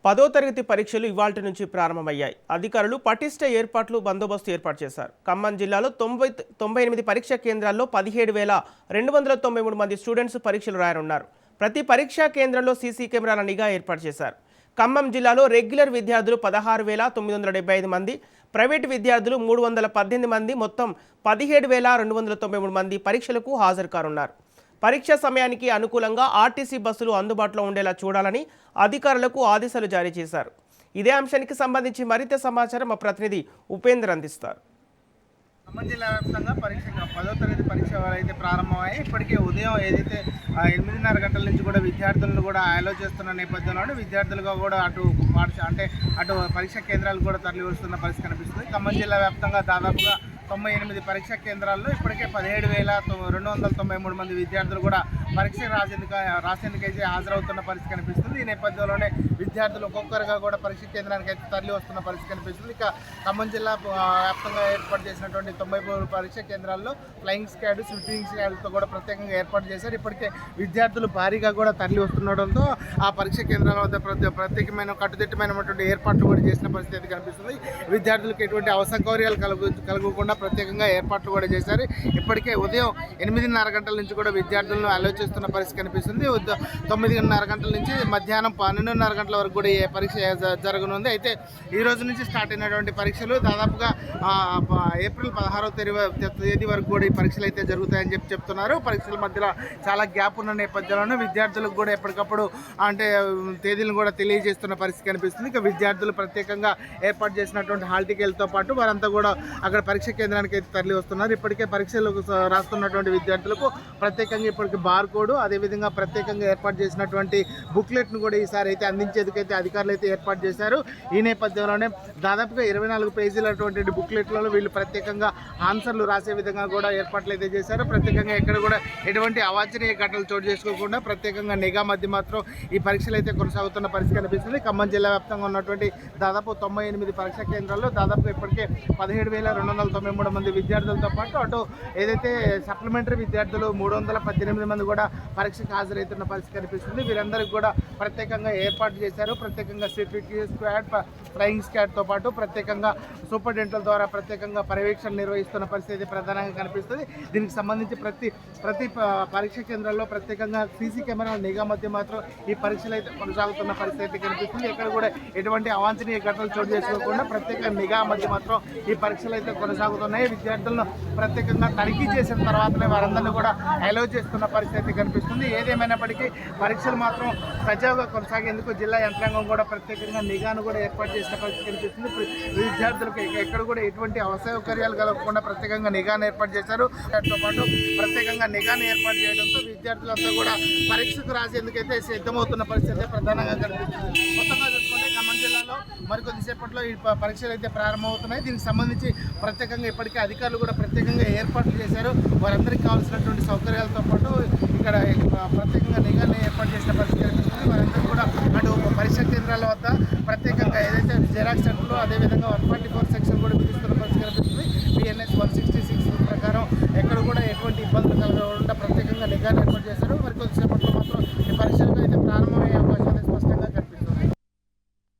10వ తరగతి పరీక్షలు ఇవాల్టి నుంచి ప్రారంభమయ్యాయి. అధికారులు పటిష్ట బందోబస్తు ఏర్పాటు చేశారు. ఖమ్మం జిల్లాలో 98 పరీక్షా కేంద్రాల్లో 17,293 మంది స్టూడెంట్స్ పరీక్షలు రాయనున్నారు. ప్రతి పరీక్షా కేంద్రంలో సీసీ కెమెరాల నిఘా ఏర్పాటు చేశారు. ఖమ్మం జిల్లాలో రెగ్యులర్ విద్యార్థులు 16,975 మంది, ప్రైవేట్ విద్యార్థులు 318 మంది, మొత్తం 17,293 మంది పరీక్షలకు హాజరు కానున్నారు. పరీక్ష సమయానికి అనుకూలంగా ఆర్టీసీ బస్సులు అందుబాటులో ఉండేలా చూడాలని అధికారులకు ఆదేశాలు జారీ చేశారు. ఇదే అంశానికి సంబంధించి మరింత సమాచారం మా ప్రతినిధి ఉపేంద్ర అందిస్తారు. ఖమ్మం జిల్లా వ్యాప్తంగా 10వ తరగతి పరీక్ష అయితే ప్రారంభమయ్యాయి. ఇప్పటికే ఉదయం ఏదైతే 8:30 గంటల నుంచి కూడా విద్యార్థులను కూడా అలో చేస్తున్న నేపథ్యంలో విద్యార్థులుగా కూడా అటు పరీక్షా కేంద్రాలు కూడా తరలి వస్తున్న పరిస్థితి కనిపిస్తుంది. ఖమ్మం జిల్లా వ్యాప్తంగా దాదాపుగా 98 పరీక్షా కేంద్రాల్లో ఇప్పటికే 17,293 మంది విద్యార్థులు కూడా పరీక్ష రాసేందుకైతే హాజరవుతున్న పరిస్థితి కనిపిస్తుంది. ఈ నేపథ్యంలోనే విద్యార్థులు ఒక్కొక్కరుగా కూడా పరీక్ష కేంద్రానికి అయితే తరలి వస్తున్న పరిస్థితి కనిపిస్తుంది. ఇక ఖమ్మం జిల్లా వ్యాప్తంగా ఏర్పాటు చేసినటువంటి 93 పరీక్షా కేంద్రాల్లో ఫ్లయింగ్ స్క్వాడ్, షూటింగ్ స్క్వాడ్తో కూడా ప్రత్యేకంగా ఏర్పాటు చేశారు. ఇప్పటికే విద్యార్థులు భారీగా కూడా తరలి వస్తుండడంతో ఆ పరీక్షా కేంద్రాల వద్ద ప్రత్యేకమైన కట్టుదిట్టమైనటువంటి ఏర్పాట్లు కూడా చేసిన పరిస్థితి కనిపిస్తుంది. విద్యార్థులకు ఎటువంటి అసౌకర్యాలు కలగకుండా ప్రత్యేకంగా ఏర్పాట్లు కూడా చేశారు. ఇప్పటికే ఉదయం 8:30 గంటల నుంచి కూడా విద్యార్థులను అలో చేస్తున్న పరిస్థితి కనిపిస్తుంది. 9:30 గంటల నుంచి మధ్యాహ్నం 12:30 గంటల వరకు కూడా ఈ పరీక్ష జరగనుంది. అయితే ఈ రోజు నుంచి స్టార్ట్ అయినటువంటి పరీక్షలు దాదాపుగా ఏప్రిల్ 16వ తేదీ వరకు కూడా ఈ పరీక్షలు అయితే జరుగుతాయని చెప్తున్నారు. పరీక్షల మధ్యలో చాలా గ్యాప్ ఉన్న నేపథ్యంలోనే విద్యార్థులకు కూడా ఎప్పటికప్పుడు తేదీలను కూడా తెలియజేస్తున్న పరిస్థితి కనిపిస్తుంది. ఇక విద్యార్థులు ప్రత్యేకంగా ఏర్పాటు చేసినటువంటి హాల్ టికెట్లతో పాటు వారంతా కూడా అక్కడ పరీక్ష కేంద్రానికి అయితే తరలి వస్తున్నారు. ఇప్పటికే పరీక్షలు రాస్తున్నటువంటి విద్యార్థులకు ప్రత్యేకంగా ఇప్పటికి బార్ కోడ్, అదేవిధంగా ప్రత్యేకంగా ఏర్పాటు చేసినటువంటి బుక్లెట్ను కూడా ఈసారి అయితే అందించేందుకైతే అధికారులు అయితే ఏర్పాటు చేశారు. ఈ నేపథ్యంలోనే దాదాపుగా 24 పేజీలటువంటి బుక్లెట్లలో వీళ్ళు ప్రత్యేకంగా ఆన్సర్లు రాసే విధంగా కూడా ఏర్పాట్లు అయితే చేశారు. ప్రత్యేకంగా ఎక్కడ కూడా ఎటువంటి అవాంఛనీయ ఘటనలు చోటు చేసుకోకుండా ప్రత్యేకంగా నిఘా మధ్య మాత్రం ఈ పరీక్షలు అయితే కొనసాగుతున్న పరిస్థితి కనిపిస్తుంది. ఖమ్మం జిల్లా వ్యాప్తంగా ఉన్నటువంటి దాదాపు 98 పరీక్షా కేంద్రాల్లో దాదాపు ఇప్పటికే 17,293 మంది విద్యార్థులతో పాటు అటు ఏదైతే సప్లిమెంటరీ విద్యార్థులు 318 మంది కూడా పరీక్షకు హాజరవుతున్న పరిస్థితి కనిపిస్తుంది. వీరందరికీ కూడా ప్రత్యేకంగా ఏర్పాటు చేశారు. ప్రత్యేకంగా సెక్యూరిటీ స్క్వాడ్, ఫ్లయింగ్ స్క్వాడ్తో పాటు ప్రత్యేకంగా సూపరింటెండెంట్ల ద్వారా ప్రత్యేకంగా పర్యవేక్షణ నిర్వహిస్తున్న పరిస్థితి ప్రధానంగా కనిపిస్తుంది. దీనికి సంబంధించి ప్రతి పరీక్ష కేంద్రాల్లో ప్రత్యేకంగా సీసీ కెమెరాల నిఘా మధ్య మాత్రం ఈ పరీక్షలు అయితే కొనసాగుతున్న పరిస్థితి కనిపిస్తుంది. ఇక్కడ కూడా ఎటువంటి అవాంఛనీయ ఘటనలు చోటు చేసుకోకుండా ప్రత్యేక నిఘా మధ్య మాత్రం ఈ పరీక్షలు అయితే కొనసాగుతున్నాయి. విద్యార్థులను ప్రత్యేకంగా తనిఖీ చేసిన తర్వాతనే వారందరినీ కూడా అలౌ చేస్తున్న పరిస్థితి కనిపిస్తుంది. ఏదేమైనప్పటికీ పరీక్షలు మాత్రం సజావుగా కొనసాగేందుకు జిల్లా యంత్రాంగం కూడా ప్రత్యేకంగా నిఘాను కూడా ఏర్పాటు చేసిన పరిస్థితి కనిపిస్తుంది. విద్యార్థులకు ఎక్కడ కూడా ఎటువంటి అసౌకర్యాలు కలగకుండా ప్రత్యేకంగా నిఘాను ఏర్పాటు చేశారు. దాంతో పాటు ప్రత్యేకంగా నిఘాను ఏర్పాటు చేయడంతో విద్యార్థులంతా కూడా పరీక్షకు రాసేందుకైతే సిద్ధమవుతున్న పరిస్థితి ప్రధానంగా కనిపిస్తుంది. మొత్తంగా చూసుకుంటే ఖమ్మం జిల్లాలో మరికొద్దిసేపట్లో ఈ పరీక్షలు అయితే ప్రారంభమవుతున్నాయి. దీనికి సంబంధించి ప్రత్యేకంగా ఇప్పటికే అధికారులు కూడా ప్రత్యేకంగా ఏర్పాట్లు చేశారు. వారందరికీ కావాల్సినటువంటి సౌకర్యాలతో పాటు ఇక్కడ ప్రత్యేకంగా నిఘాని ఏర్పాటు చేసిన పరిస్థితి కనిపిస్తుంది. వారందరూ కూడా అటు పరీక్షా కేంద్రాల వద్ద ప్రత్యేకంగా ఏదైతే జిరాక్స్ సెంటర్లు, అదేవిధంగా 140